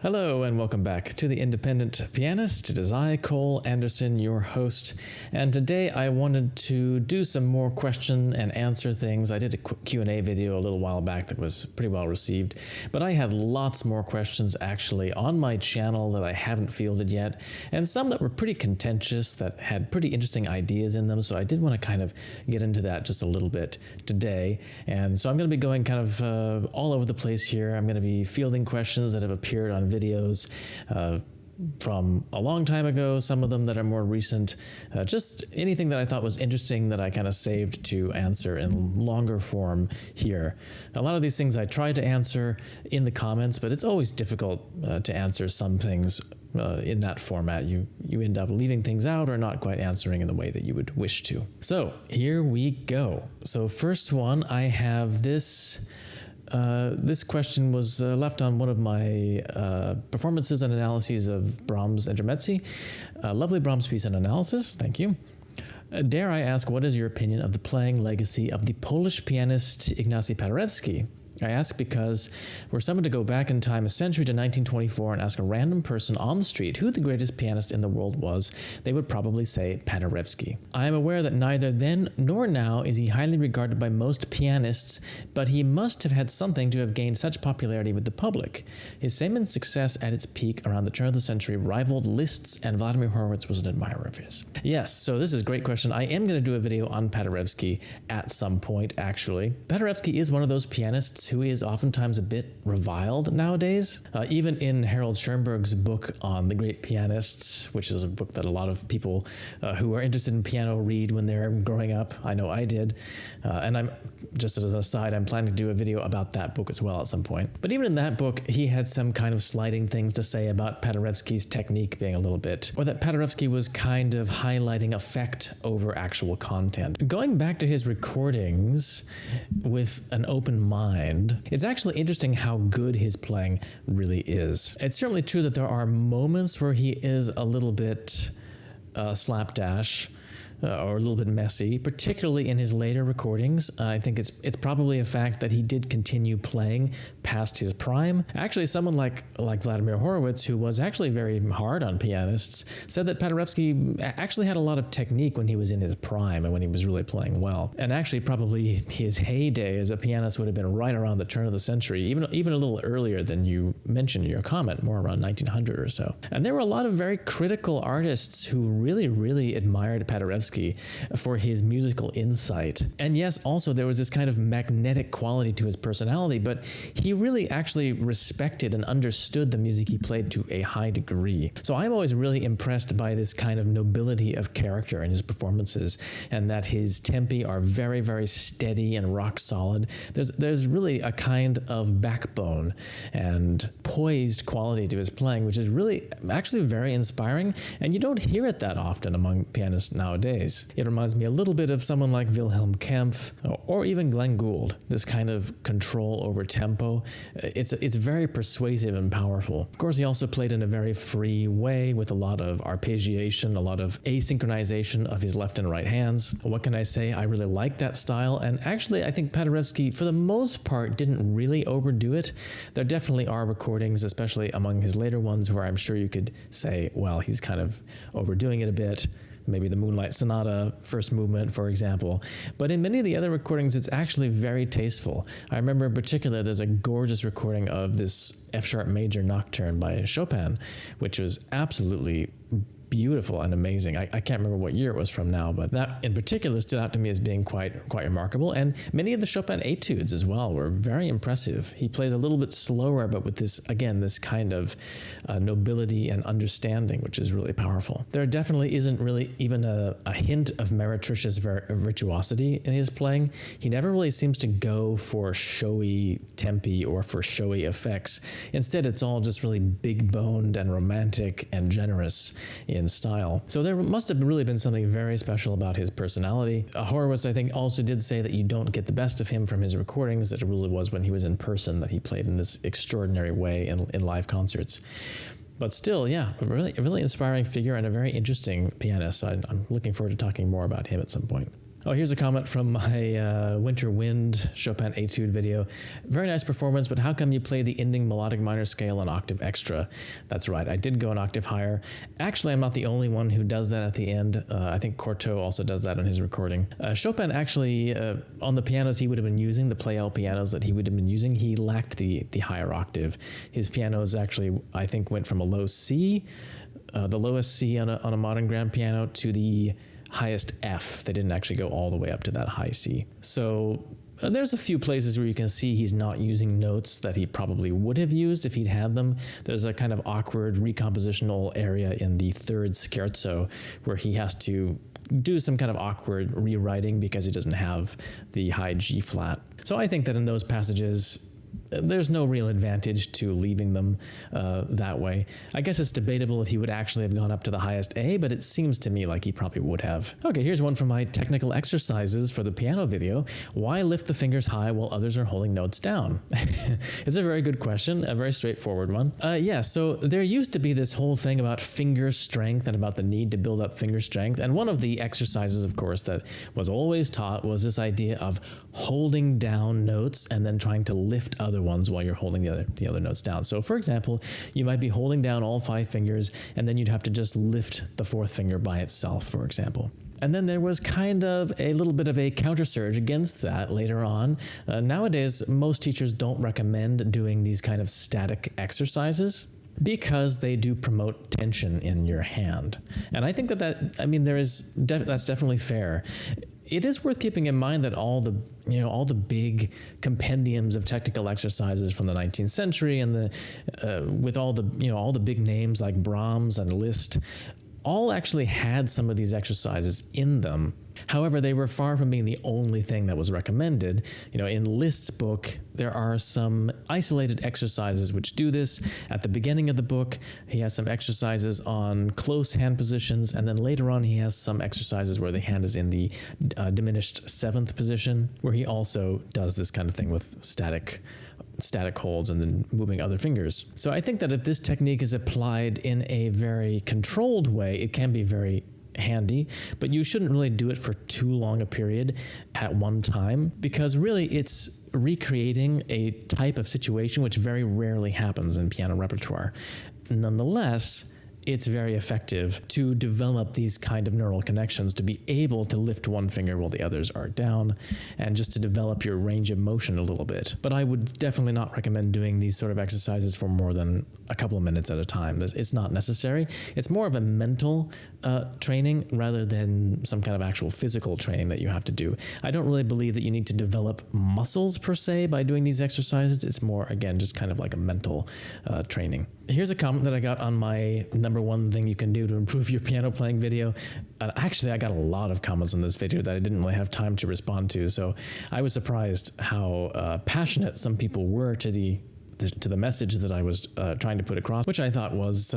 Hello and welcome back to The Independent Pianist. It is I, Cole Anderson, your host, and today I wanted to do some more question and answer things. I did a Q&A video a little while back that was pretty well received, but I had lots more questions actually on my channel that I haven't fielded yet, and some that were pretty contentious that had pretty interesting ideas in them, so I did want to kind of get into that just a little bit today. And so I'm going to be going kind of all over the place here. I'm going to be fielding questions that have appeared on videos from a long time ago, some of them that are more recent, just anything that I thought was interesting that I kind of saved to answer in longer form here. A lot of these things I try to answer in the comments, but it's always difficult to answer some things in that format. You end up leaving things out or not quite answering in the way that you would wish to. So here we go. So first one, I have this. This question was left on one of my performances and analyses of Brahms' Intermezzi. Lovely Brahms piece and analysis, thank you. Dare I ask, what is your opinion of the playing legacy of the Polish pianist Ignacy Paderewski? I ask because were someone to go back in time a century to 1924 and ask a random person on the street who the greatest pianist in the world was, they would probably say Paderewski. I am aware that neither then nor now is he highly regarded by most pianists, but he must have had something to have gained such popularity with the public. His fame and success at its peak around the turn of the century rivaled Liszt's, and Vladimir Horowitz was an admirer of his. Yes, so this is a great question. I am going to do a video on Paderewski at some point, actually. Paderewski is one of those pianists who is oftentimes a bit reviled nowadays. Even in Harold Schoenberg's book on the great pianists, which is a book that a lot of people who are interested in piano read when they're growing up. I know I did. And I'm just as an aside, I'm planning to do a video about that book as well at some point. But even in that book, he had some kind of slighting things to say about Paderewski's technique being a little bit, or that Paderewski was kind of highlighting effect over actual content. Going back to his recordings with an open mind, it's actually interesting how good his playing really is. It's certainly true that there are moments where he is a little bit slapdash, or a little bit messy, particularly in his later recordings. I think it's probably a fact that he did continue playing past his prime. Actually, someone like Vladimir Horowitz, who was actually very hard on pianists, said that Paderewski actually had a lot of technique when he was in his prime and when he was really playing well. And actually, probably his heyday as a pianist would have been right around the turn of the century, even a little earlier than you mentioned in your comment, more around 1900 or so. And there were a lot of very critical artists who really admired Paderewski for his musical insight. And yes, also there was this kind of magnetic quality to his personality, but he really actually respected and understood the music he played to a high degree. So I'm always really impressed by this kind of nobility of character in his performances, and that his tempi are very steady and rock solid. There's really a kind of backbone and poised quality to his playing, which is really actually very inspiring, and you don't hear it that often among pianists nowadays. It reminds me a little bit of someone like Wilhelm Kempff or even Glenn Gould, this kind of control over tempo. It's very persuasive and powerful. Of course, he also played in a very free way with a lot of arpeggiation, a lot of asynchronization of his left and right hands. What can I say? I really like that style, and actually I think Paderewski, for the most part, didn't really overdo it. There definitely are recordings, especially among his later ones, where I'm sure you could say, well, he's kind of overdoing it a bit. Maybe the Moonlight Sonata, first movement, for example. But in many of the other recordings, it's actually very tasteful. I remember in particular, there's a gorgeous recording of this F-sharp major nocturne by Chopin, which was absolutely beautiful and amazing. I can't remember what year it was from now, but that in particular stood out to me as being quite remarkable. And many of the Chopin etudes as well were very impressive. He plays a little bit slower, but with this, again, this kind of nobility and understanding, which is really powerful. There definitely isn't really even a hint of meretricious virtuosity in his playing. He never really seems to go for showy tempi or for showy effects. Instead, it's all just really big-boned and romantic and generous in style. So there must have really been something very special about his personality. Horowitz, I think, also did say that you don't get the best of him from his recordings, that it really was when he was in person that he played in this extraordinary way in live concerts. But still, yeah, a really inspiring figure and a very interesting pianist. So I'm looking forward to talking more about him at some point. Oh, here's a comment from my Winter Wind Chopin Etude video. Very nice performance, but how come you play the ending melodic minor scale an octave extra? That's right, I did go an octave higher. Actually, I'm not the only one who does that at the end. I think Cortot also does that on his recording. Chopin actually, on the pianos he would have been using, the Pleyel pianos that he would have been using, he lacked the higher octave. His pianos actually, I think, went from a low C, the lowest C on a modern grand piano, to the highest F. They didn't actually go all the way up to that high C. So there's a few places where you can see he's not using notes that he probably would have used if he'd had them. There's a kind of awkward recompositional area in the third scherzo where he has to do some kind of awkward rewriting because he doesn't have the high G flat. So I think that in those passages, there's no real advantage to leaving them that way. I guess it's debatable if he would actually have gone up to the highest A, but it seems to me like he probably would have. Okay, here's one from my technical exercises for the piano video. Why lift the fingers high while others are holding notes down? It's a very good question, a very straightforward one. Yeah, so there used to be this whole thing about finger strength and about the need to build up finger strength. And one of the exercises, of course, that was always taught was this idea of holding down notes and then trying to lift other ones while you're holding the other notes down. So for example, you might be holding down all 5 fingers and then you'd have to just lift the 4th finger by itself, for example. And then there was kind of a little bit of a counter surge against that later on. Nowadays, most teachers don't recommend doing these kind of static exercises because they do promote tension in your hand. And I think that's definitely fair. It is worth keeping in mind that all the big compendiums of technical exercises from the 19th century and with all the big names like Brahms and Liszt, all actually had some of these exercises in them. However, they were far from being the only thing that was recommended. In Liszt's book, there are some isolated exercises which do this. At the beginning of the book, he has some exercises on close hand positions, and then later on he has some exercises where the hand is in the diminished 7th position, where he also does this kind of thing with static holds and then moving other fingers. So I think that if this technique is applied in a very controlled way, it can be very handy, but you shouldn't really do it for too long a period at one time, because really it's recreating a type of situation which very rarely happens in piano repertoire. Nonetheless, it's very effective to develop these kind of neural connections, to be able to lift one finger while the others are down, and just to develop your range of motion a little bit. But I would definitely not recommend doing these sort of exercises for more than a couple of minutes at a time. It's not necessary. It's more of a mental training rather than some kind of actual physical training that you have to do. I don't really believe that you need to develop muscles per se by doing these exercises. It's more, again, just kind of like a mental training. Here's a comment that I got on my number one thing you can do to improve your piano playing video. Actually, I got a lot of comments on this video that I didn't really have time to respond to, so I was surprised how passionate some people were to the message that I was trying to put across, which I thought was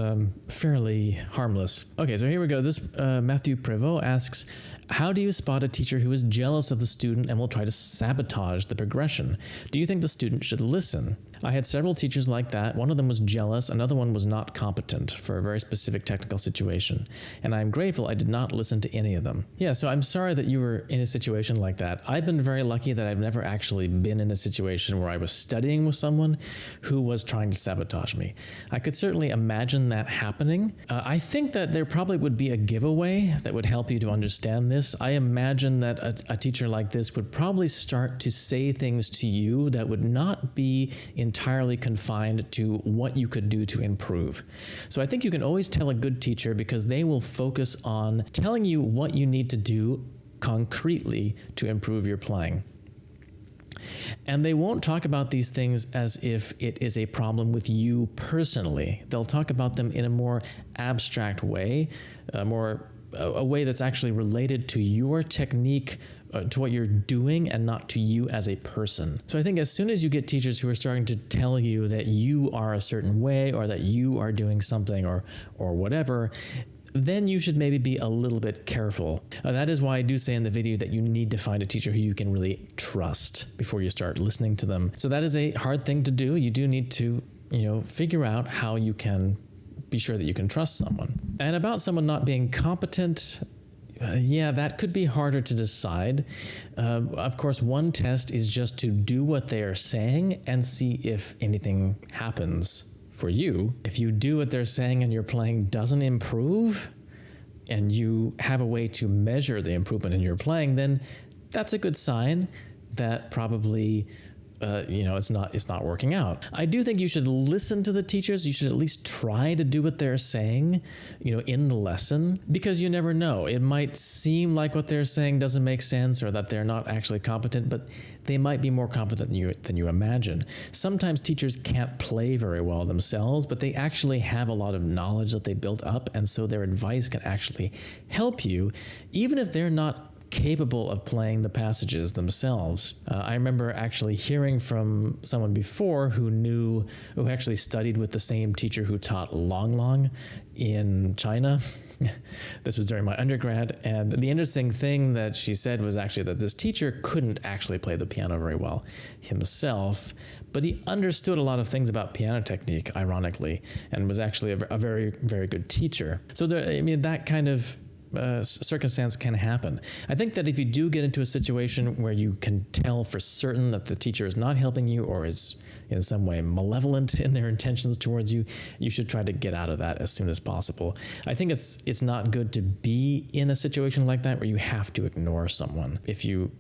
fairly harmless. Okay, so here we go. This MathieuPrevot asks, how do you spot a teacher who is jealous of the student and will try to sabotage the progression? Do you think the student should listen? I had several teachers like that. One of them was jealous, another one was not competent for a very specific technical situation, and I'm grateful I did not listen to any of them. Yeah, so I'm sorry that you were in a situation like that. I've been very lucky that I've never actually been in a situation where I was studying with someone who was trying to sabotage me. I could certainly imagine that happening. I think that there probably would be a giveaway that would help you to understand this. I imagine that a teacher like this would probably start to say things to you that would not be entirely confined to what you could do to improve. So I think you can always tell a good teacher because they will focus on telling you what you need to do concretely to improve your playing. And they won't talk about these things as if it is a problem with you personally. They'll talk about them in a more abstract way, a way that's actually related to your technique, to what you're doing, and not to you as a person. So I think as soon as you get teachers who are starting to tell you that you are a certain way or that you are doing something or whatever, then you should maybe be a little bit careful. That is why I do say in the video that you need to find a teacher who you can really trust before you start listening to them. So that is a hard thing to do. You do need to, figure out how you can be sure that you can trust someone. And about someone not being competent, Yeah, that could be harder to decide. Of course, one test is just to do what they are saying and see if anything happens for you. If you do what they're saying and your playing doesn't improve, and you have a way to measure the improvement in your playing, then that's a good sign that probably it's not working out. I do think you should listen to the teachers. You should at least try to do what they're saying, in the lesson, because you never know. It might seem like what they're saying doesn't make sense or that they're not actually competent, but they might be more competent than you imagine. Sometimes teachers can't play very well themselves, but they actually have a lot of knowledge that they built up, and so their advice can actually help you, even if they're not capable of playing the passages themselves. I remember actually hearing from someone before who actually studied with the same teacher who taught Long Long in China. This was during my undergrad, and the interesting thing that she said was actually that this teacher couldn't actually play the piano very well himself, but he understood a lot of things about piano technique, ironically, and was actually a very, very good teacher. So that kind of circumstance can happen. I think that if you do get into a situation where you can tell for certain that the teacher is not helping you or is in some way malevolent in their intentions towards you, you should try to get out of that as soon as possible. I think it's not good to be in a situation like that where you have to ignore someone. If you're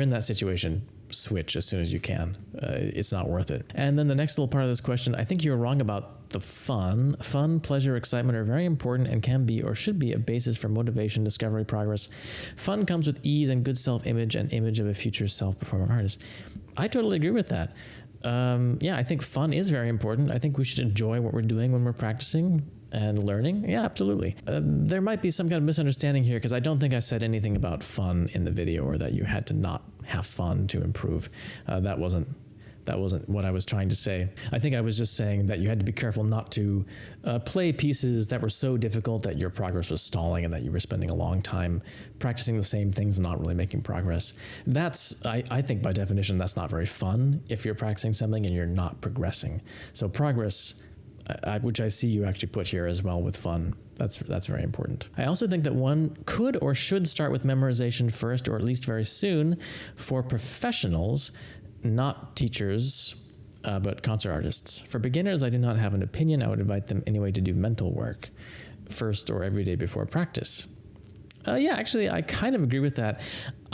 in that situation, switch as soon as you can. It's not worth it. And then the next little part of this question, I think you're wrong about the fun. Fun, pleasure, excitement are very important and can be or should be a basis for motivation, discovery, progress. Fun comes with ease and good self-image and image of a future self-performing artist. I totally agree with that. I think fun is very important. I think we should enjoy what we're doing when we're practicing and learning. Yeah, absolutely. There might be some kind of misunderstanding here because I don't think I said anything about fun in the video or that you had to not have fun to improve. That wasn't what I was trying to say. I think I was just saying that you had to be careful not to play pieces that were so difficult that your progress was stalling and that you were spending a long time practicing the same things and not really making progress. I think by definition, that's not very fun if you're practicing something and you're not progressing. So progress, which I see you actually put here as well with fun. That's very important. I also think that one could or should start with memorization first, or at least very soon, for professionals, not teachers, but concert artists. For beginners, I do not have an opinion. I would invite them anyway to do mental work first or every day before practice. Actually, I kind of agree with that.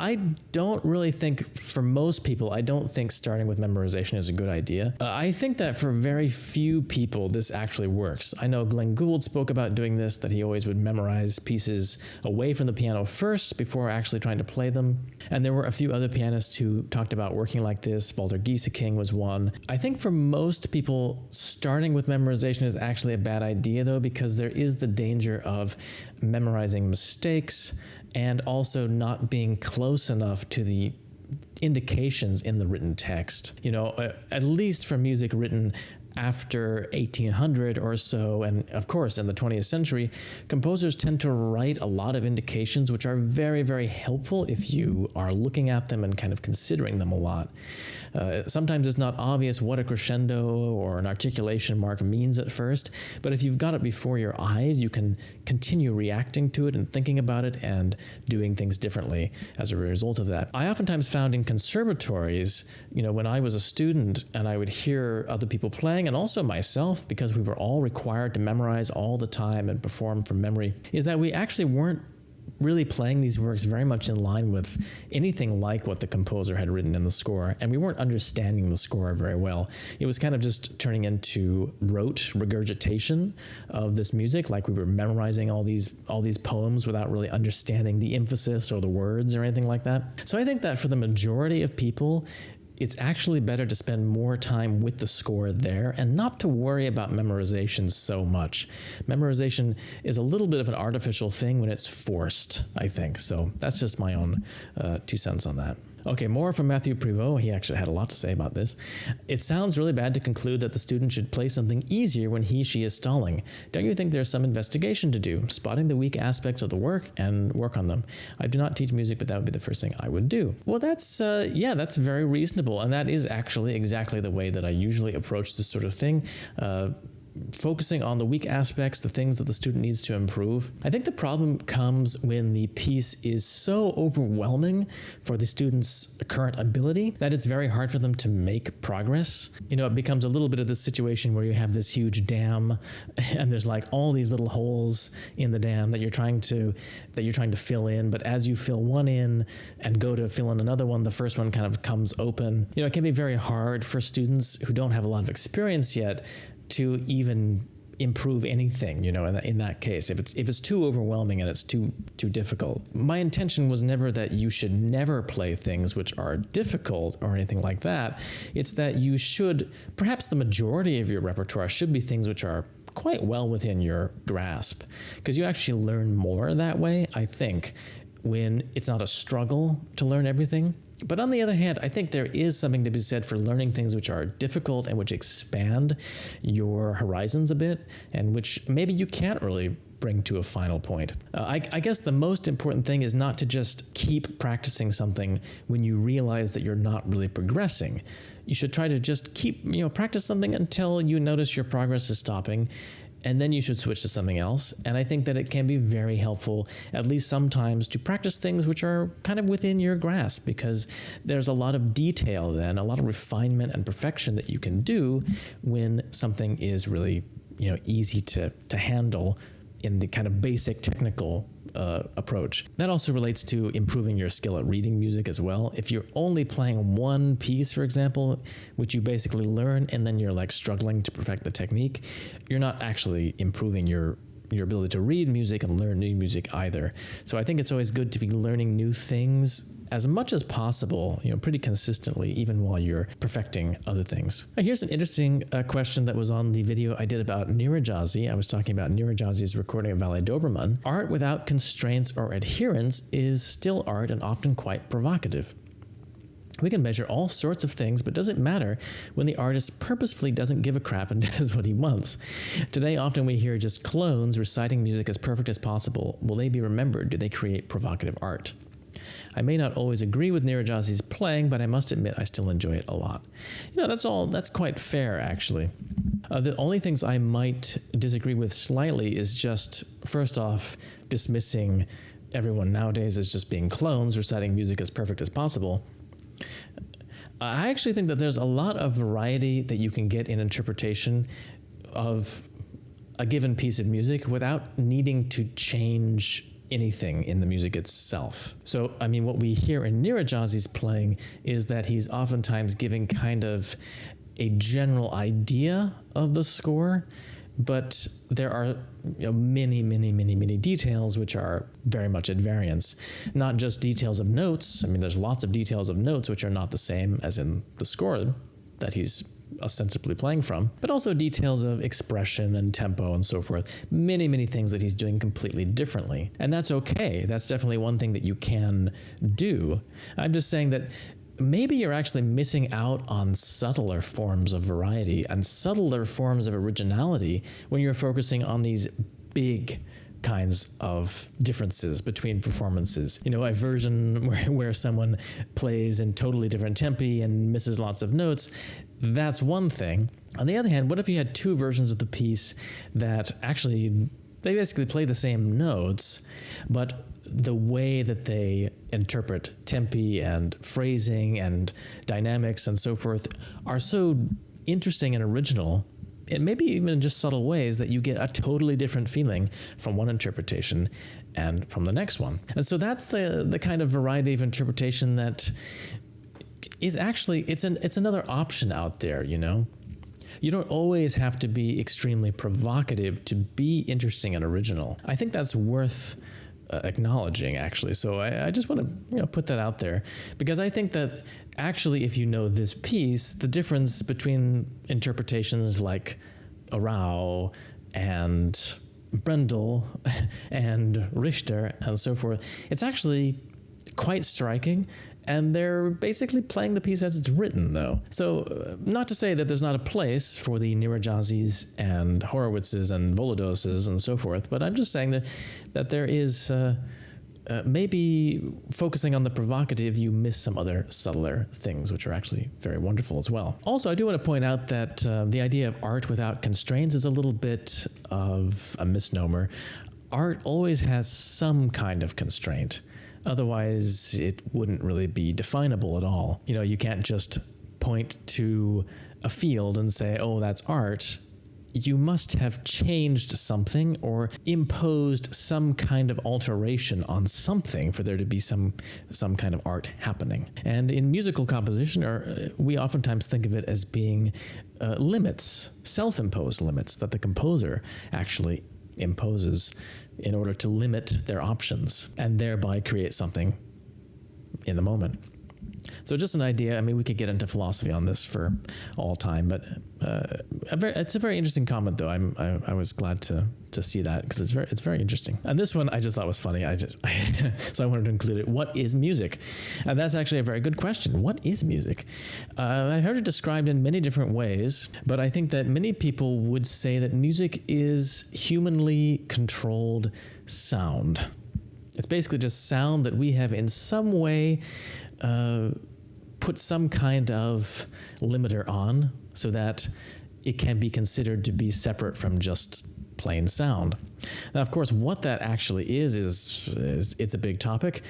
I don't really think, for most people, I don't think starting with memorization is a good idea. I think that for very few people, this actually works. I know Glenn Gould spoke about doing this, that he always would memorize pieces away from the piano first before actually trying to play them. And there were a few other pianists who talked about working like this. Walter Gieseking was one. I think for most people, starting with memorization is actually a bad idea, though, because there is the danger of memorizing mistakes and also not being close enough to the indications in the written text. At least for music written after 1800 or so, and of course in the 20th century, composers tend to write a lot of indications which are very, very helpful if you are looking at them and kind of considering them a lot. Sometimes it's not obvious what a crescendo or an articulation mark means at first, but if you've got it before your eyes, you can continue reacting to it and thinking about it and doing things differently as a result of that. I oftentimes found in conservatories, when I was a student and I would hear other people playing, and also myself, because we were all required to memorize all the time and perform from memory, is that we actually weren't really playing these works very much in line with anything like what the composer had written in the score, and we weren't understanding the score very well. It was kind of just turning into rote regurgitation of this music, like we were memorizing all these poems without really understanding the emphasis or the words or anything like that. So I think that for the majority of people, it's actually better to spend more time with the score there and not to worry about memorization so much. Memorization is a little bit of an artificial thing when it's forced, I think. So that's just my own 2 cents on that. Okay, more from MathieuPrevot. He actually had a lot to say about this. It sounds really bad to conclude that the student should play something easier when she is stalling. Don't you think there's some investigation to do, spotting the weak aspects of the work and work on them? I do not teach music, but that would be the first thing I would do. Well, that's very reasonable, and that is actually exactly the way that I usually approach this sort of thing. focusing on the weak aspects, the things that the student needs to improve. I think the problem comes when the piece is so overwhelming for the student's current ability that it's very hard for them to make progress. It becomes a little bit of this situation where you have this huge dam and there's like all these little holes in the dam that you're trying to fill in, but as you fill one in and go to fill in another one, the first one kind of comes open. It can be very hard for students who don't have a lot of experience yet to even improve anything, in that case, if it's too overwhelming and it's too difficult. My intention was never that you should never play things which are difficult or anything like that. It's that you should, perhaps the majority of your repertoire should be things which are quite well within your grasp, because you actually learn more that way, I think, when it's not a struggle to learn everything. But on the other hand, I think there is something to be said for learning things which are difficult and which expand your horizons a bit, and which maybe you can't really bring to a final point. I guess the most important thing is not to just keep practicing something when you realize that you're not really progressing. You should try to just keep, practice something until you notice your progress is stopping, and then you should switch to something else. And I think that it can be very helpful, at least sometimes, to practice things which are kind of within your grasp, because there's a lot of detail then, a lot of refinement and perfection that you can do when something is really, easy to handle in the kind of basic technical approach. That also relates to improving your skill at reading music as well. If you're only playing one piece, for example, which you basically learn and then you're like struggling to perfect the technique, you're not actually improving your ability to read music and learn new music either. So I think it's always good to be learning new things as much as possible, pretty consistently, even while you're perfecting other things. Here's an interesting question that was on the video I did about Nirajazi. I was talking about Nirajazi's recording of Valet Doberman. Art without constraints or adherence is still art and often quite provocative. We can measure all sorts of things, but does it matter when the artist purposefully doesn't give a crap and does what he wants? Today, often we hear just clones reciting music as perfect as possible. Will they be remembered? Do they create provocative art? I may not always agree with Nirajazi's playing, but I must admit I still enjoy it a lot. That's quite fair, actually. The only things I might disagree with slightly is just, first off, dismissing everyone nowadays as just being clones reciting music as perfect as possible. I actually think that there's a lot of variety that you can get in interpretation of a given piece of music without needing to change anything in the music itself. So, what we hear in Nirajazi's playing is that he's oftentimes giving kind of a general idea of the score, but there are many details which are very much at variance. Not just details of notes. There's lots of details of notes which are not the same as in the score that he's ostensibly playing from, but also details of expression and tempo and so forth. Many things that he's doing completely differently. And that's okay. That's definitely one thing that you can do. I'm just saying that maybe you're actually missing out on subtler forms of variety and subtler forms of originality when you're focusing on these big kinds of differences between performances. A version where someone plays in totally different tempi and misses lots of notes, that's one thing. On the other hand, what if you had two versions of the piece that actually, they basically play the same notes, but the way that they interpret tempi and phrasing and dynamics and so forth are so interesting and original, and maybe even in just subtle ways, that you get a totally different feeling from one interpretation and from the next one. And so that's the kind of variety of interpretation that is actually, it's another option out there, You don't always have to be extremely provocative to be interesting and original. I think that's worth acknowledging, actually. So I just want to put that out there, because I think that actually, if you know this piece, the difference between interpretations like Arau and Brendel and Richter and so forth, it's actually quite striking. And they're basically playing the piece as it's written, though. So not to say that there's not a place for the Nirajazis and Horowitzes and Volodoses and so forth, but I'm just saying that there is maybe focusing on the provocative, you miss some other subtler things, which are actually very wonderful as well. Also, I do want to point out that the idea of art without constraints is a little bit of a misnomer. Art always has some kind of constraint. Otherwise, it wouldn't really be definable at all. You know, you can't just point to a field and say, oh, that's art. You must have changed something or imposed some kind of alteration on something for there to be some kind of art happening. And in musical composition, we oftentimes think of it as being limits, self-imposed limits that the composer actually imposes in order to limit their options and thereby create something in the moment. So just an idea. I mean, we could get into philosophy on this for all time, but it's a very interesting comment, though. I was glad to see that because it's very interesting. And this one I just thought was funny. So I wanted to include it. What is music? And that's actually a very good question. What is music? I heard it described in many different ways, but I think that many people would say that music is humanly controlled sound. It's basically just sound that we have in some way put some kind of limiter on so that it can be considered to be separate from just plain sound. Now, of course, what that actually is it's a big topic.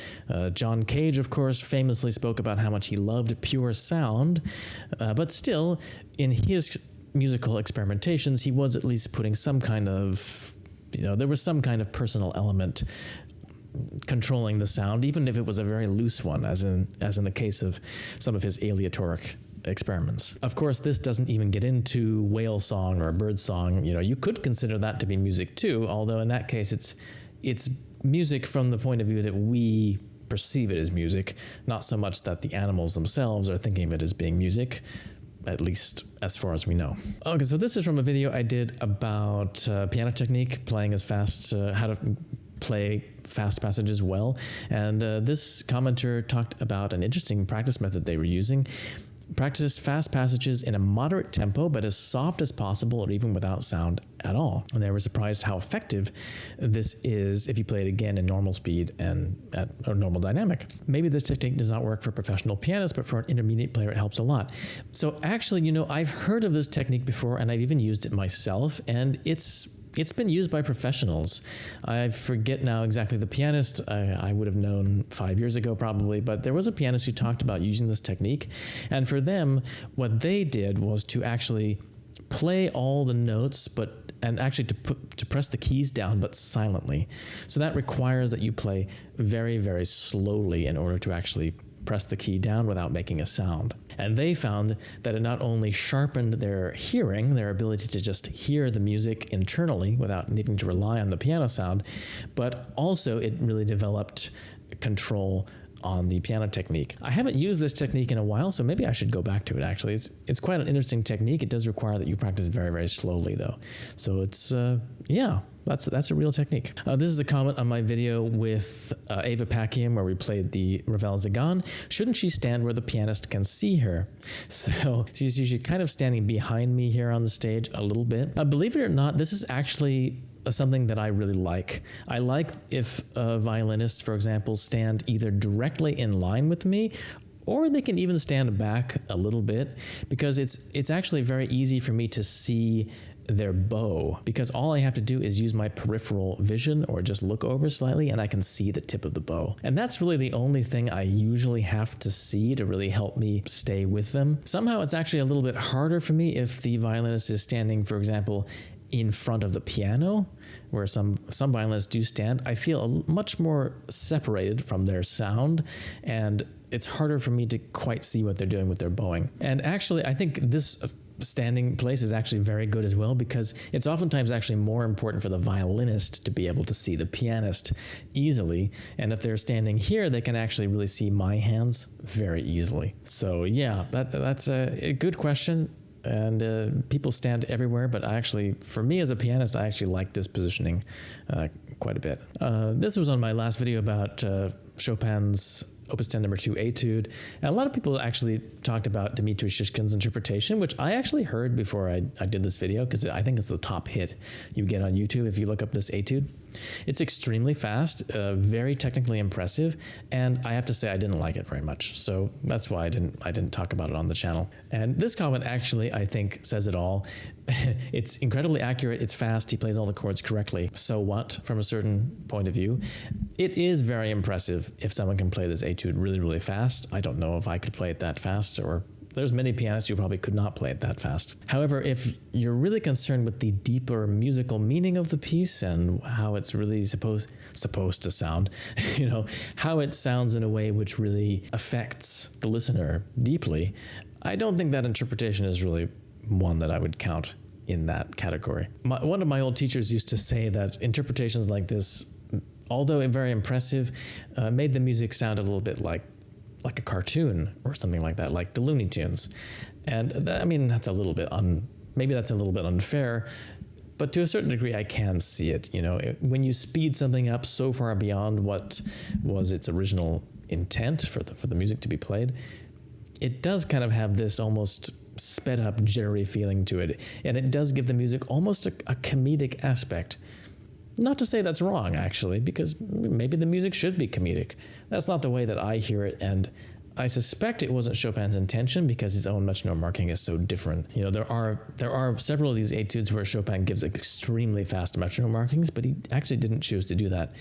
John Cage, of course, famously spoke about how much he loved pure sound, but still, in his musical experimentations, he was at least putting some kind of, there was some kind of personal element controlling the sound, even if it was a very loose one, as in the case of some of his aleatoric experiments. Of course, this doesn't even get into whale song or bird song. You could consider that to be music too, although in that case it's music from the point of view that we perceive it as music, not so much that the animals themselves are thinking of it as being music, at least as far as we know. Okay, so this is from a video I did about piano technique, playing as fast, how to play fast passages well. And this commenter talked about an interesting practice method they were using. Practice fast passages in a moderate tempo, but as soft as possible or even without sound at all. And they were surprised how effective this is if you play it again in normal speed and at a normal dynamic. Maybe this technique does not work for professional pianists, but for an intermediate player, it helps a lot. So actually, I've heard of this technique before and I've even used it myself, and it's been used by professionals. I forget now exactly the pianist. I would have known 5 years ago probably, but there was a pianist who talked about using this technique. And for them, what they did was to actually play all the notes, and actually to press the keys down, but silently. So that requires that you play very, very slowly in order to actually press the key down without making a sound. And they found that it not only sharpened their hearing, their ability to just hear the music internally without needing to rely on the piano sound, but also it really developed control on the piano technique. I haven't used this technique in a while, so maybe I should go back to it actually. It's quite an interesting technique. It does require that you practice very, very slowly though. So it's, that's a real technique. This is a comment on my video with Ava Pakiam where we played the Ravel Zagan. Shouldn't she stand where the pianist can see her? So she's kind of standing behind me here on the stage a little bit. Believe it or not, this is actually something that I really like. I like if violinists, for example, stand either directly in line with me, or they can even stand back a little bit, because it's actually very easy for me to see their bow, because all I have to do is use my peripheral vision or just look over slightly and I can see the tip of the bow. And that's really the only thing I usually have to see to really help me stay with them. Somehow it's actually a little bit harder for me if the violinist is standing, for example, in front of the piano, where some violinists do stand. I feel much more separated from their sound, and it's harder for me to quite see what they're doing with their bowing. And actually, I think this standing place is actually very good as well, because it's oftentimes actually more important for the violinist to be able to see the pianist easily. And if they're standing here, they can actually really see my hands very easily. So yeah, that's a good question. And people stand everywhere, but for me as a pianist, I actually like this positioning quite a bit. This was on my last video about Chopin's Opus 10 number 2 etude. And a lot of people actually talked about Dmitri Shishkin's interpretation, which I actually heard before I did this video, because I think it's the top hit you get on YouTube if you look up this etude. It's extremely fast, very technically impressive, and I have to say I didn't like it very much. So that's why I didn't talk about it on the channel. And this comment actually, I think, says it all. It's incredibly accurate, it's fast, he plays all the chords correctly. So what, from a certain point of view? It is very impressive if someone can play this etude really, really fast. I don't know if I could play it that fast, or there's many pianists who probably could not play it that fast. However, if you're really concerned with the deeper musical meaning of the piece and how it's really supposed to sound, how it sounds in a way which really affects the listener deeply, I don't think that interpretation is really one that I would count in that category. One of my old teachers used to say that interpretations like this, although very impressive, made the music sound a little bit like a cartoon or something like that, like the Looney Tunes. And that's a little bit maybe that's a little bit unfair, but to a certain degree I can see it. When you speed something up so far beyond what was its original intent for the music to be played, it does kind of have this almost sped up, jittery feeling to it, and it does give the music almost a comedic aspect. Not to say that's wrong, actually, because maybe the music should be comedic. That's not the way that I hear it, and I suspect it wasn't Chopin's intention because his own metronome marking is so different. There are several of these etudes where Chopin gives extremely fast metronome markings, but he actually didn't choose to do that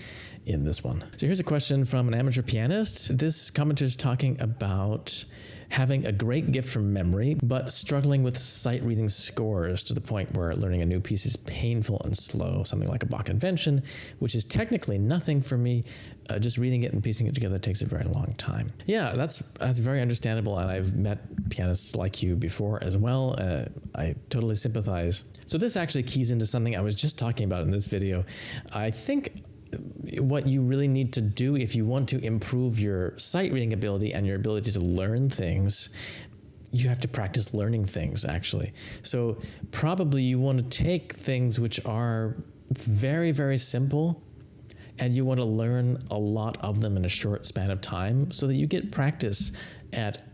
in this one. So here's a question from an amateur pianist. This commenter is talking about having a great gift from memory, but struggling with sight reading scores to the point where learning a new piece is painful and slow, something like a Bach invention, which is technically nothing for me. Just reading it and piecing it together takes a very long time. Yeah, that's very understandable, and I've met pianists like you before as well. I totally sympathize. So this actually keys into something I was just talking about in this video. I think what you really need to do if you want to improve your sight reading ability and your ability to learn things, you have to practice learning things, actually. So probably you want to take things which are very, very simple, and you want to learn a lot of them in a short span of time so that you get practice at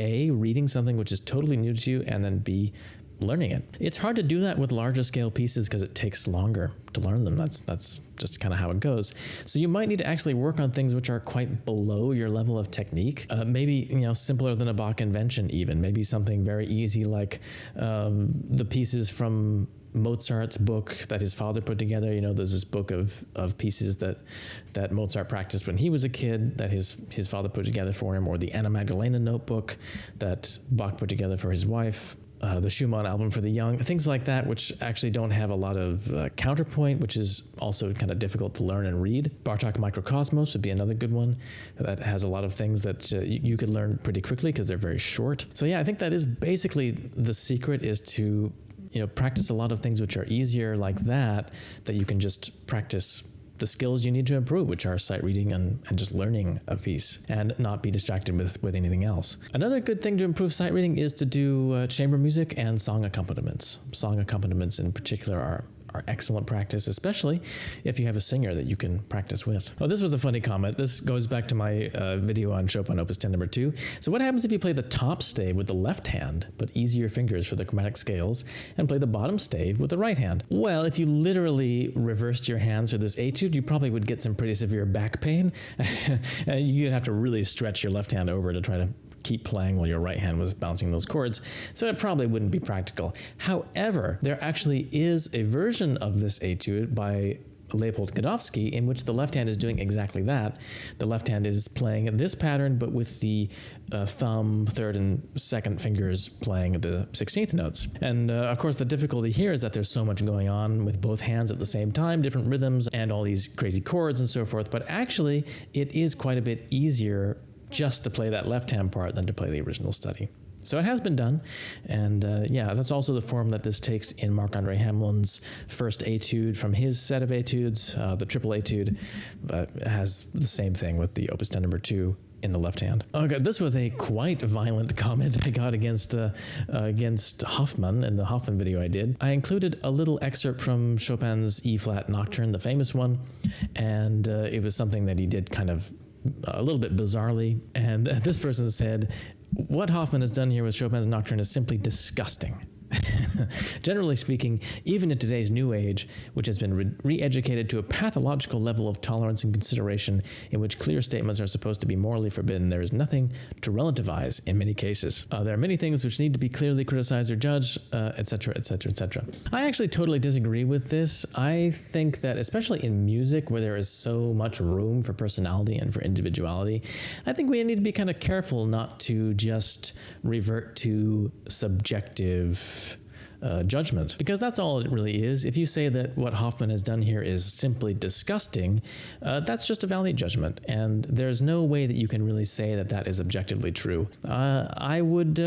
A, reading something which is totally new to you, and then B, learning it. It's hard to do that with larger scale pieces because it takes longer to learn them. That's just kind of how it goes. So you might need to actually work on things which are quite below your level of technique. Maybe simpler than a Bach invention even. Maybe something very easy like the pieces from Mozart's book that his father put together. There's this book of pieces that Mozart practiced when he was a kid that his father put together for him, or the Anna Magdalena notebook that Bach put together for his wife. The Schumann album for the young, things like that, which actually don't have a lot of counterpoint, which is also kind of difficult to learn and read. Bartók Microcosmos would be another good one that has a lot of things that you could learn pretty quickly because they're very short. So yeah, I think that is basically the secret, is to practice a lot of things which are easier like that you can just practice the skills you need to improve, which are sight reading and just learning a piece, and not be distracted with anything else. Another good thing to improve sight reading is to do chamber music and song accompaniments. Song accompaniments in particular are excellent practice, especially if you have a singer that you can practice with. Oh, this was a funny comment. This goes back to my video on Chopin Opus 10 number 2. So what happens if you play the top stave with the left hand, but ease your fingers for the chromatic scales, and play the bottom stave with the right hand? Well, if you literally reversed your hands for this etude, you probably would get some pretty severe back pain. And you'd have to really stretch your left hand over to try to keep playing while your right hand was bouncing those chords, so it probably wouldn't be practical. However, there actually is a version of this etude by Leopold Godowsky in which the left hand is doing exactly that. The left hand is playing this pattern, but with the thumb, third, and second fingers playing the 16th notes. And of course, the difficulty here is that there's so much going on with both hands at the same time, different rhythms, and all these crazy chords and so forth. But actually, it is quite a bit easier just to play that left-hand part than to play the original study. So it has been done, and yeah, that's also the form that this takes in Marc-André Hamelin's first etude from his set of etudes, the triple etude, has the same thing with the Opus 10 number 2 in the left hand. Okay, this was a quite violent comment I got against Hoffman in the Hoffman video I did. I included a little excerpt from Chopin's E-flat Nocturne, the famous one, and it was something that he did kind of a little bit bizarrely. And this person said, what Hoffman has done here with Chopin's Nocturne is simply disgusting. Generally speaking, even in today's new age, which has been re-educated to a pathological level of tolerance and consideration in which clear statements are supposed to be morally forbidden, there is nothing to relativize in many cases. There are many things which need to be clearly criticized or judged, etc., etc., etc. I actually totally disagree with this. I think that especially in music, where there is so much room for personality and for individuality, I think we need to be kind of careful not to just revert to subjective judgment, because that's all it really is. If you say that what Hoffman has done here is simply disgusting, that's just a value judgment, and there's no way that you can really say that that is objectively true. I would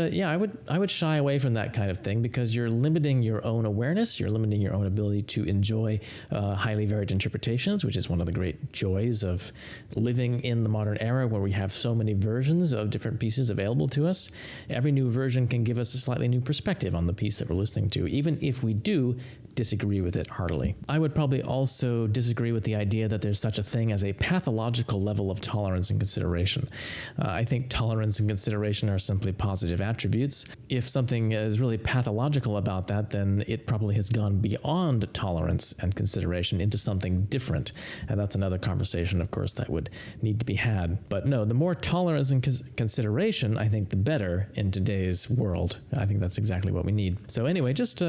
shy away from that kind of thing, because you're limiting your own awareness, you're limiting your own ability to enjoy highly varied interpretations, which is one of the great joys of living in the modern era, where we have so many versions of different pieces available to us. Every new version can give us a slightly new perspective on the piece that we're listening to, even if we do disagree with it heartily. I would probably also disagree with the idea that there's such a thing as a pathological level of tolerance and consideration. I think tolerance and consideration are simply positive attributes. If something is really pathological about that, then it probably has gone beyond tolerance and consideration into something different. And that's another conversation, of course, that would need to be had. But no, the more tolerance and consideration, I think, the better in today's world. I think that's exactly what we need. So anyway, just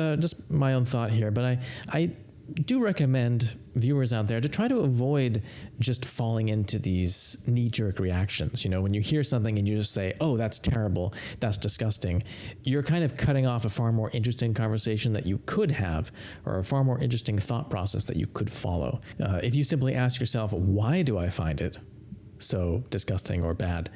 my own thought here. But I do recommend viewers out there to try to avoid just falling into these knee-jerk reactions. You know, when you hear something and you just say, oh, that's terrible, that's disgusting, you're kind of cutting off a far more interesting conversation that you could have, or a far more interesting thought process that you could follow. If you simply ask yourself, why do I find it so disgusting or bad?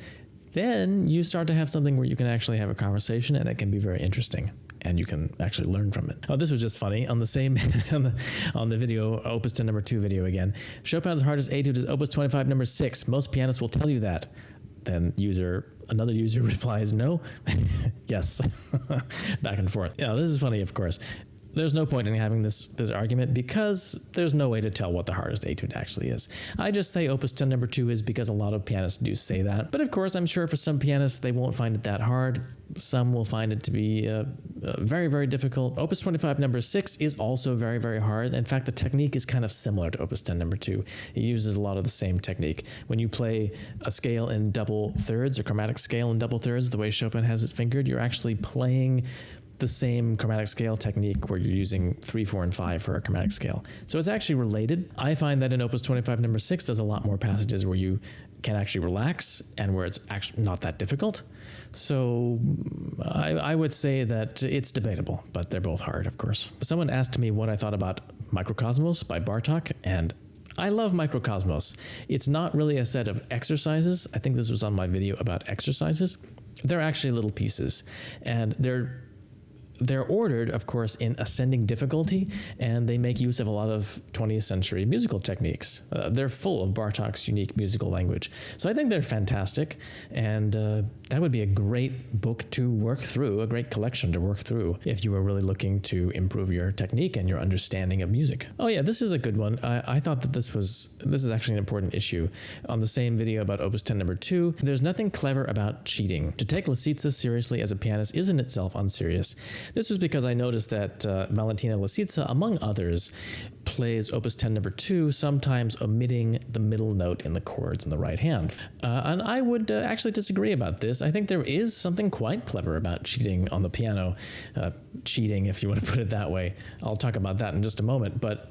Then you start to have something where you can actually have a conversation, and it can be very interesting, and you can actually learn from it. Oh, this was just funny. On the same, on the video, Opus 10 number 2 video again. Chopin's hardest etude is Opus 25 number 6. Most pianists will tell you that. Then another user replies, no. Yes. Back and forth. Yeah, this is funny, of course. There's no point in having this argument, because there's no way to tell what the hardest etude actually is. I just say Opus 10 number 2 is because a lot of pianists do say that. But of course, I'm sure for some pianists, they won't find it that hard. Some will find it to be very, very difficult. Opus 25 number 6 is also very, very hard. In fact, the technique is kind of similar to Opus 10 number 2. It uses a lot of the same technique. When you play a scale in double thirds, or chromatic scale in double thirds, the way Chopin has it fingered, you're actually playing the same chromatic scale technique, where you're using 3, 4, and 5 for a chromatic scale. So it's actually related. I find that in Opus 25 number 6, there's a lot more passages where you can actually relax, and where it's actually not that difficult. So I would say that it's debatable, but they're both hard, of course. Someone asked me what I thought about Microcosmos by Bartók, and I love Microcosmos. It's not really a set of exercises. I think this was on my video about exercises. They're actually little pieces, and they're ordered, of course, in ascending difficulty, and they make use of a lot of 20th century musical techniques. They're full of Bartók's unique musical language. So I think they're fantastic, and that would be a great book to work through, a great collection to work through, if you were really looking to improve your technique and your understanding of music. Oh yeah, this is a good one. I thought that this is actually an important issue. On the same video about Opus 10 number 2, there's nothing clever about cheating. To take Lisitsa seriously as a pianist is in itself unserious. This was because I noticed that Valentina Lisitsa, among others, plays Opus 10 number 2, sometimes omitting the middle note in the chords in the right hand. And I would actually disagree about this. I think there is something quite clever about cheating on the piano. Cheating, if you want to put it that way. I'll talk about that in just a moment. But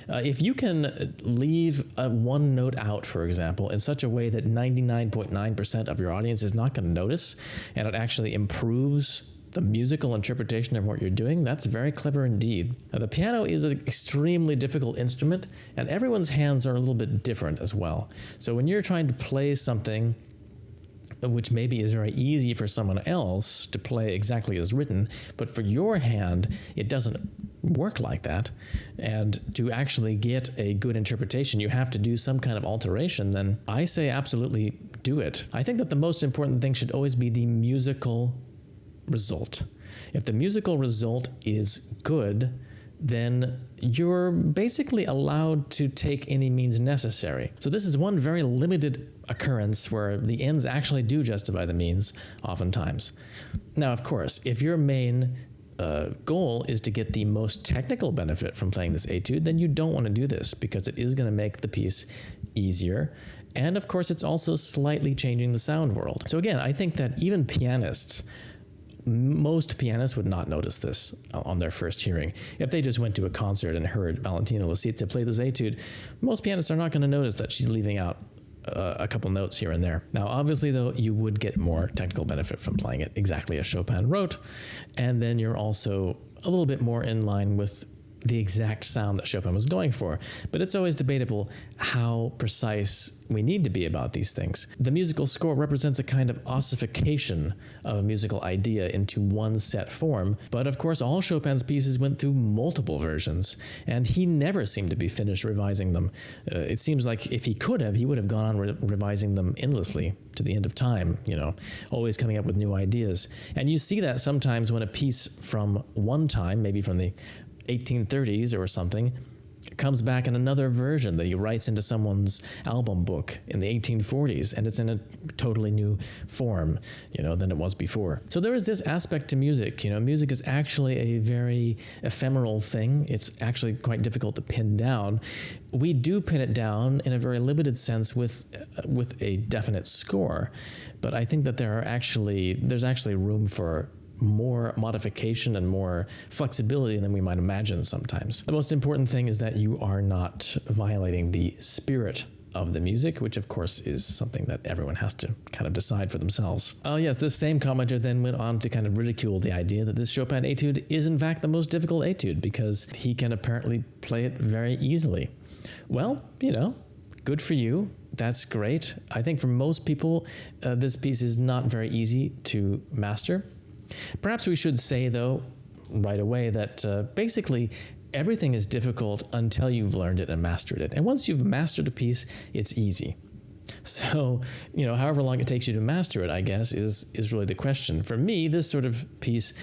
if you can leave one note out, for example, in such a way that 99.9% of your audience is not going to notice, and it actually improves the musical interpretation of what you're doing, that's very clever indeed. Now, the piano is an extremely difficult instrument, and everyone's hands are a little bit different as well. So when you're trying to play something which maybe is very easy for someone else to play exactly as written, but for your hand, it doesn't work like that. And to actually get a good interpretation, you have to do some kind of alteration. Then I say absolutely do it. I think that the most important thing should always be the musical result. If the musical result is good, then you're basically allowed to take any means necessary. So this is one very limited occurrence where the ends actually do justify the means, oftentimes. Now, of course, if your main goal is to get the most technical benefit from playing this etude, then you don't want to do this because it is going to make the piece easier. And of course, it's also slightly changing the sound world. So again, I think that even pianists, most pianists would not notice this on their first hearing. If they just went to a concert and heard Valentina Lisitsa play this etude, most pianists are not going to notice that she's leaving out a couple notes here and there. Now, obviously, though, you would get more technical benefit from playing it exactly as Chopin wrote, and then you're also a little bit more in line with the exact sound that Chopin was going for. But it's always debatable how precise we need to be about these things. The musical score represents a kind of ossification of a musical idea into one set form, but of course all Chopin's pieces went through multiple versions, and he never seemed to be finished revising them. It seems like if he could have, he would have gone on revising them endlessly to the end of time, always coming up with new ideas. And you see that sometimes when a piece from one time, maybe from the 1830s or something, comes back in another version that he writes into someone's album book in the 1840s, and it's in a totally new form, than it was before. So there is this aspect to music. Music is actually a very ephemeral thing. It's actually quite difficult to pin down. We do pin it down in a very limited sense with a definite score, but I think that there's actually room for more modification and more flexibility than we might imagine sometimes. The most important thing is that you are not violating the spirit of the music, which of course is something that everyone has to kind of decide for themselves. Oh yes, this same commenter then went on to kind of ridicule the idea that this Chopin etude is in fact the most difficult etude because he can apparently play it very easily. Well, good for you. That's great. I think for most people, this piece is not very easy to master. Perhaps we should say, though, right away that basically everything is difficult until you've learned it and mastered it. And once you've mastered a piece, it's easy. So, however long it takes you to master it, I guess, is really the question. For me, this sort of piece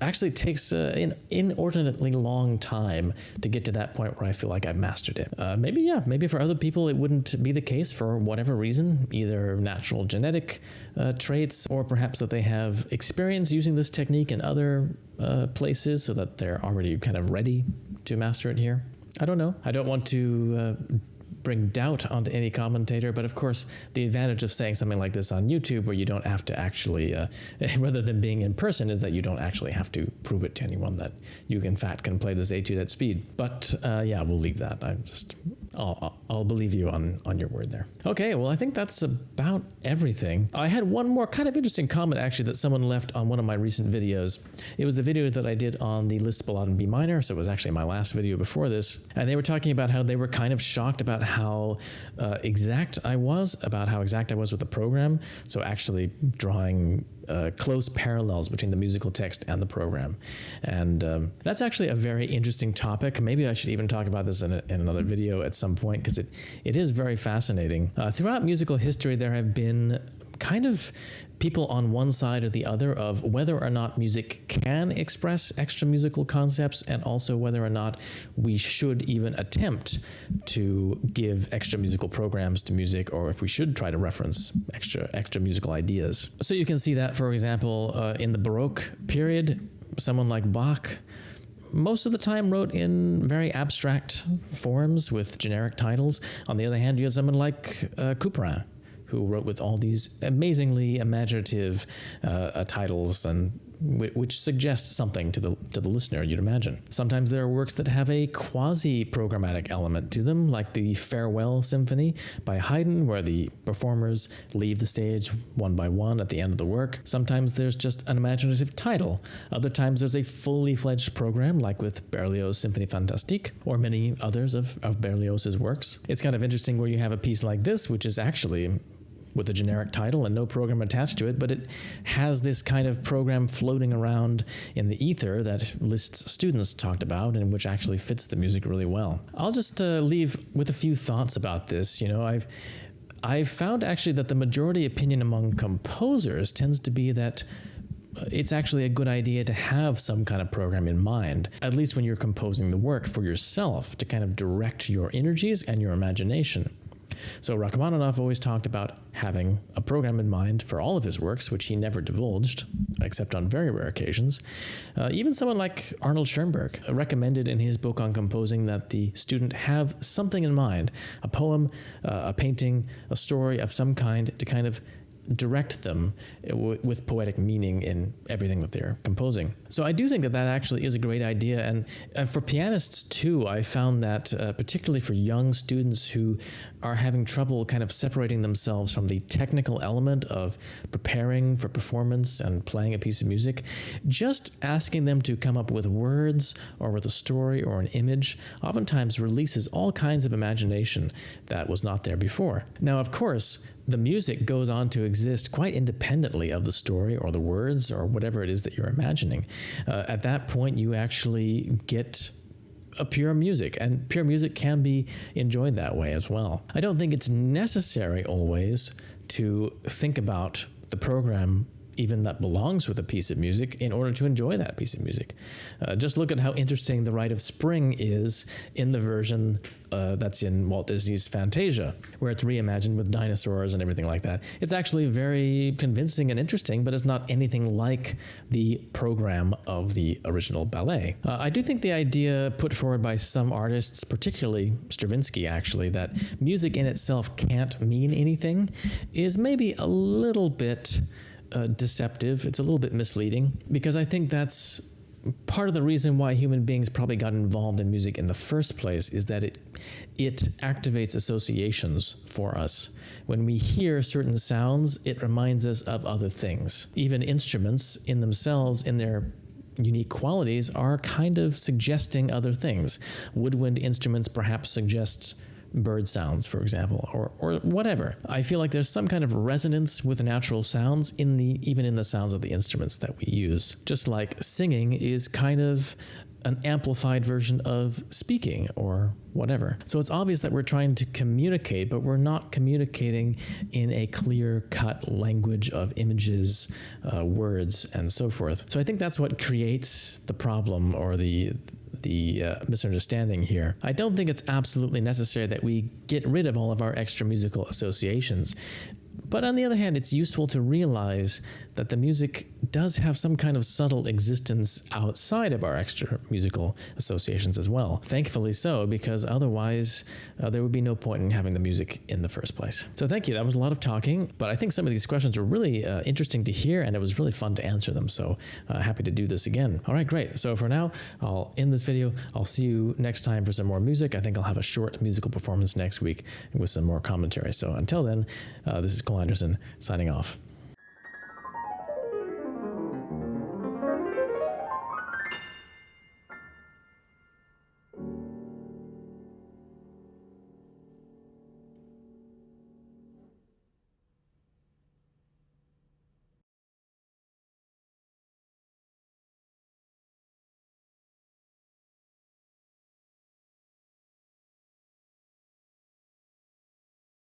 actually takes an inordinately long time to get to that point where I feel like I've mastered it. Maybe for other people it wouldn't be the case for whatever reason, either natural genetic traits or perhaps that they have experience using this technique in other places so that they're already kind of ready to master it here. I don't know. I don't want to bring doubt onto any commentator, but of course the advantage of saying something like this on YouTube where you don't have to actually, rather than being in person, is that you don't actually have to prove it to anyone that you in fact can play this etude at speed. But we'll leave that. I'll believe you on your word there. Okay, well I think that's about everything. I had one more kind of interesting comment actually that someone left on one of my recent videos. It was a video that I did on the Liszt Ballade in B minor, so it was actually my last video before this, and they were talking about how they were kind of shocked about how exact I was with the program. So actually drawing close parallels between the musical text and the program. And that's actually a very interesting topic. Maybe I should even talk about this in another video at some point, because it is very fascinating. Throughout musical history, there have been kind of people on one side or the other of whether or not music can express extra musical concepts, and also whether or not we should even attempt to give extra musical programs to music, or if we should try to reference extra musical ideas. So you can see that, for example, in the Baroque period, someone like Bach most of the time wrote in very abstract forms with generic titles. On the other hand, you have someone like Couperin, who wrote with all these amazingly imaginative titles, and which suggests something to the listener, you'd imagine. Sometimes there are works that have a quasi-programmatic element to them, like the Farewell Symphony by Haydn, where the performers leave the stage one by one at the end of the work. Sometimes there's just an imaginative title. Other times there's a fully fledged program, like with Berlioz's Symphonie Fantastique, or many others of Berlioz's works. It's kind of interesting where you have a piece like this, which is actually with a generic title and no program attached to it, but it has this kind of program floating around in the ether that Liszt's students talked about, and which actually fits the music really well. I'll just leave with a few thoughts about this. I've found actually that the majority opinion among composers tends to be that it's actually a good idea to have some kind of program in mind, at least when you're composing the work for yourself, to kind of direct your energies and your imagination. So Rachmaninoff always talked about having a program in mind for all of his works, which he never divulged, except on very rare occasions. Even someone like Arnold Schoenberg recommended in his book on composing that the student have something in mind, a poem, a painting, a story of some kind, to kind of direct them with poetic meaning in everything that they're composing. So I do think that that actually is a great idea. And for pianists too, I found that particularly for young students who are having trouble kind of separating themselves from the technical element of preparing for performance and playing a piece of music, just asking them to come up with words or with a story or an image oftentimes releases all kinds of imagination that was not there before. Now, of course, the music goes on to exist quite independently of the story or the words or whatever it is that you're imagining. At that point, you actually get a pure music, and pure music can be enjoyed that way as well. I don't think it's necessary always to think about the program even that belongs with a piece of music in order to enjoy that piece of music. Just look at how interesting The Rite of Spring is in the version that's in Walt Disney's Fantasia, where it's reimagined with dinosaurs and everything like that. It's actually very convincing and interesting, but it's not anything like the program of the original ballet. I do think the idea put forward by some artists, particularly Stravinsky actually, that music in itself can't mean anything, is maybe a little bit deceptive. It's a little bit misleading, because I think that's part of the reason why human beings probably got involved in music in the first place, is that it activates associations for us. When we hear certain sounds, it reminds us of other things. Even instruments in themselves, in their unique qualities, are kind of suggesting other things. Woodwind instruments perhaps suggest bird sounds, for example, or whatever. I feel like there's some kind of resonance with natural sounds even in the sounds of the instruments that we use. Just like singing is kind of an amplified version of speaking or whatever. So it's obvious that we're trying to communicate, but we're not communicating in a clear-cut language of images, words, and so forth. So I think that's what creates the problem or the misunderstanding here. I don't think it's absolutely necessary that we get rid of all of our extra musical associations. But on the other hand, it's useful to realize that the music does have some kind of subtle existence outside of our extra musical associations as well. Thankfully so, because otherwise there would be no point in having the music in the first place. So thank you. That was a lot of talking, but I think some of these questions were really interesting to hear, and it was really fun to answer them. So happy to do this again. All right, great. So for now, I'll end this video. I'll see you next time for some more music. I think I'll have a short musical performance next week with some more commentary. So until then, this is Cole Anderson signing off.